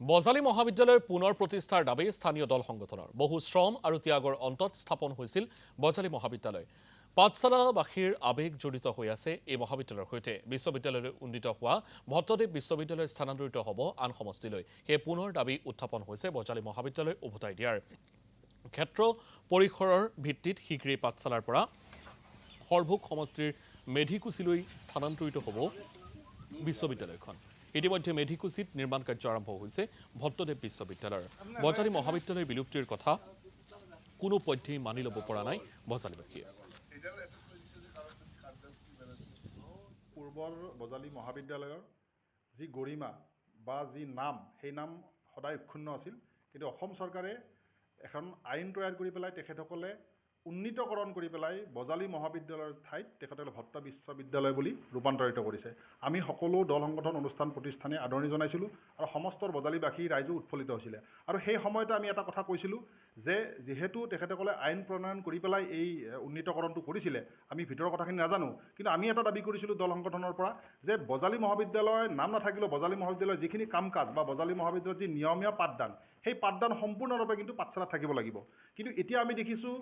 বজালী মহাবিদ্যালয়ৰ পুনৰ প্ৰতিষ্ঠাৰ দাবী স্থানীয় দল সংগঠনৰ বহু শ্ৰম আৰু ত্যাগৰ অন্তত স্থাপন হৈছিল বজালী মহাবিদ্যালয়। পাঠশালাবাসীৰ আৱেগ জড়িত হৈ আছে এই মহাবিদ্যালয়ৰ সৈতে। বিশ্ববিদ্যালয়লৈ উন্নীত হোৱা ভট্টদেৱ বিশ্ববিদ্যালয় স্থানান্তৰিত হ'ব আন সমষ্টিলৈ। সেই পুনৰ দাবী উত্থাপন হৈছে বজালী মহাবিদ্যালয় উভতাই দিয়াৰ ক্ষেত্ৰ পৰিসৰৰ ভিত্তিত শীঘ্ৰেই পাঠশালাৰ পৰা সৰভোগ সমষ্টিৰ মেধিকুচিলৈ স্থানান্তৰিত হ'ব বিশ্ববিদ্যালয়খন। ইতিমধ্যে মেধিকুচিত নিৰ্মাণ কাৰ্য আৰম্ভ হৈছে ভট্টদেৱ বিশ্ববিদ্যালয়ৰ। বজালী মহাবিদ্যালয়ৰ বিলুপ্তিৰ কথা কোনো পধ্যেই মানি ল'ব পৰা নাই বজালীবাসীয়ে। পূৰ্বৰ বজালী মহাবিদ্যালয়ৰ যি গৰিমা বা যি নাম, সেই নাম সদায় অক্ষুণ্ণ আছিল। কিন্তু অসম চৰকাৰে এখন আইন তৈয়াৰ কৰি পেলাই তেখেতসকলে উন্নীতকৰণ কৰি পেলাই বজালী মহাবিদ্যালয়ৰ ঠাইত তেখেতসকলে ভট্ট বিশ্ববিদ্যালয় বুলি ৰূপান্তৰিত কৰিছে। আমি সকলো দল সংগঠন অনুষ্ঠান প্ৰতিষ্ঠানে আদৰণি জনাইছিলোঁ আৰু সমস্ত বজালীবাসী ৰাইজো উৎফুল্লিত হৈছিলে। আৰু সেই সময়তে আমি এটা কথা কৈছিলোঁ যে যিহেতু তেখেতসকলে আইন প্ৰণয়ন কৰি পেলাই এই উন্নীতকৰণটো কৰিছিলে, আমি ভিতৰৰ কথাখিনি নাজানো, কিন্তু আমি এটা দাবী কৰিছিলোঁ দল সংগঠনৰ পৰা যে বজালী মহাবিদ্যালয়ৰ নাম নাথাকিলেও বজালী মহাবিদ্যালয়ৰ যিখিনি কাম কাজ বা বজালী মহাবিদ্যালয়ৰ যি নিয়মীয়া পাঠদান, সেই পাঠদান সম্পূৰ্ণৰূপে কিন্তু পাঠশালাত থাকিব লাগিব। কিন্তু এতিয়া আমি দেখিছোঁ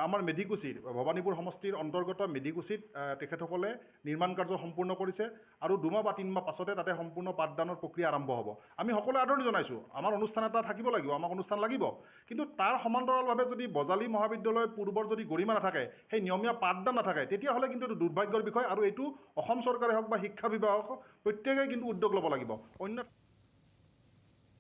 আমাৰ মেধিকুচিৰ ভৱানীপুৰ সমষ্টিৰ অন্তৰ্গত মেধিকুচিত তেখেতসকলে নিৰ্মাণ কাৰ্য সম্পূৰ্ণ কৰিছে আৰু 2 মাহ বা 3 মাহ পাছতে তাতে সম্পূৰ্ণ পাঠদানৰ প্ৰক্ৰিয়া আৰম্ভ হ'ব। আমি সকলোৱে আদৰণি জনাইছোঁ, আমাৰ অনুষ্ঠান এটা থাকিব লাগিব, আমাক অনুষ্ঠান লাগিব, কিন্তু তাৰ সমান্তৰালভাৱে যদি বজালী মহাবিদ্যালয় পূৰ্বৰ যদি গৰিমা নাথাকে, সেই নিয়মীয়া পাঠদান নাথাকে, তেতিয়াহ'লে কিন্তু এইটো দুৰ্ভাগ্যৰ বিষয় আৰু এইটো অসম চৰকাৰে হওক বা শিক্ষা বিভাগ হওক প্ৰত্যেকেই কিন্তু উদ্যোগ ল'ব লাগিব। অন্য